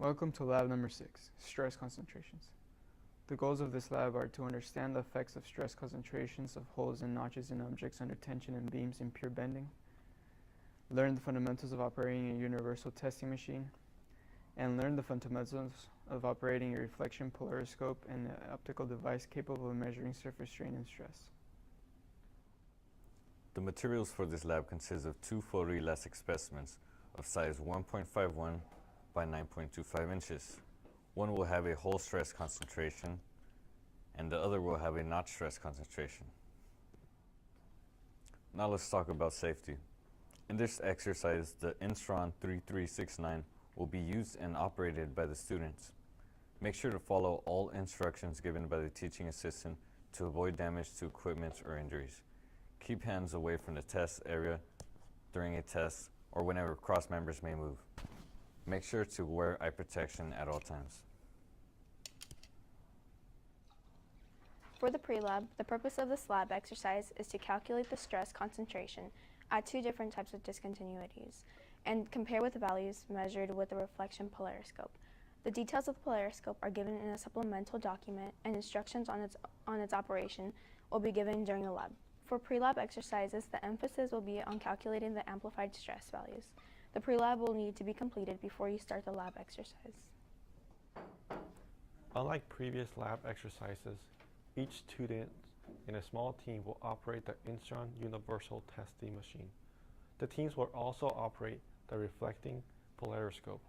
Welcome to lab number 6, stress concentrations. The goals of this lab are to understand the effects of stress concentrations of holes and notches in objects under tension and beams in pure bending, learn the fundamentals of operating a universal testing machine, and learn the fundamentals of operating a reflection polariscope and an optical device capable of measuring surface strain and stress. The materials for this lab consist of two photoelastic specimens of size 1.51 by 9.25 inches. One will have a hole stress concentration and the other will have a notch stress concentration. Now let's talk about safety. In this exercise, the Instron 3369 will be used and operated by the students. Make sure to follow all instructions given by the teaching assistant to avoid damage to equipment or injuries. Keep hands away from the test area during a test or whenever cross members may move. Make sure to wear eye protection at all times. For the pre-lab, the purpose of this lab exercise is to calculate the stress concentration at two different types of discontinuities and compare with the values measured with the reflection polariscope. The details of the polariscope are given in a supplemental document, and instructions on its operation will be given during the lab. For pre-lab exercises, the emphasis will be on calculating the amplified stress values. The pre-lab will need to be completed before you start the lab exercise. Unlike previous lab exercises, each student in a small team will operate the Instron Universal Testing Machine. The teams will also operate the reflecting polariscope.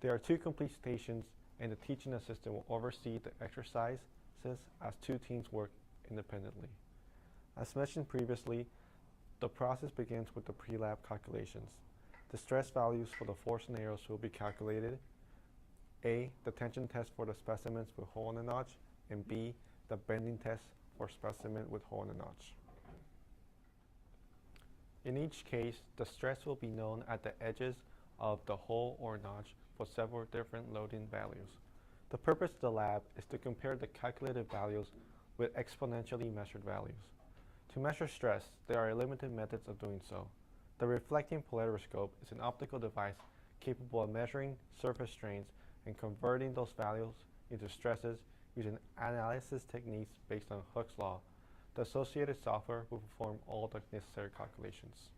There are two complete stations, and the teaching assistant will oversee the exercises as two teams work independently. As mentioned previously, the process begins with the pre-lab calculations. The stress values for the four scenarios will be calculated. A, the tension test for the specimens with hole in the notch, and B, the bending test for specimen with hole in the notch. In each case, the stress will be known at the edges of the hole or notch for several different loading values. The purpose of the lab is to compare the calculated values with exponentially measured values. To measure stress, there are limited methods of doing so. The reflecting polariscope is an optical device capable of measuring surface strains and converting those values into stresses using analysis techniques based on Hooke's law. The associated software will perform all the necessary calculations.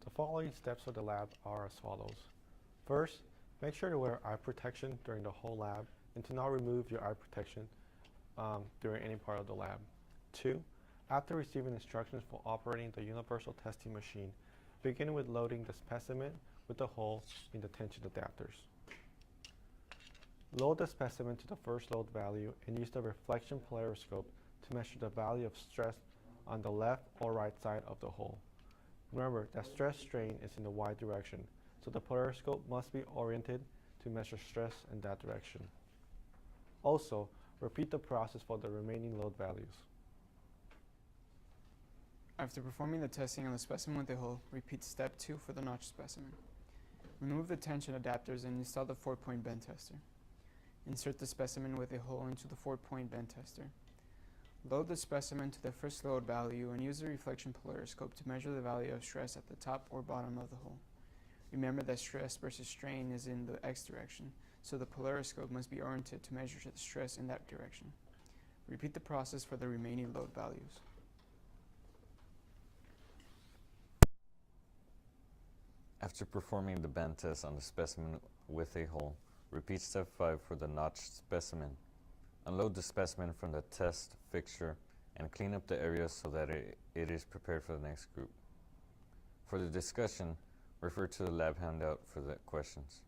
The following steps of the lab are as follows. First, make sure to wear eye protection during the whole lab and to not remove your eye protection during any part of the lab. 2. After receiving instructions for operating the universal testing machine, begin with loading the specimen with the hole in the tension adapters. Load the specimen to the first load value and use the reflection polariscope to measure the value of stress on the left or right side of the hole. Remember that stress strain is in the y direction, so the polariscope must be oriented to measure stress in that direction. Also, repeat the process for the remaining load values. After performing the testing on the specimen with the hole, repeat step 2 for the notch specimen. Remove the tension adapters and install the 4-point bend tester. Insert the specimen with a hole into the 4-point bend tester. Load the specimen to the first load value and use the reflection polariscope to measure the value of stress at the top or bottom of the hole. Remember that stress versus strain is in the x direction, so the polariscope must be oriented to measure the stress in that direction. Repeat the process for the remaining load values. After performing the bend test on the specimen with a hole, repeat step 5 for the notched specimen. Unload the specimen from the test fixture and clean up the area so that it is prepared for the next group. For the discussion, refer to the lab handout for the questions.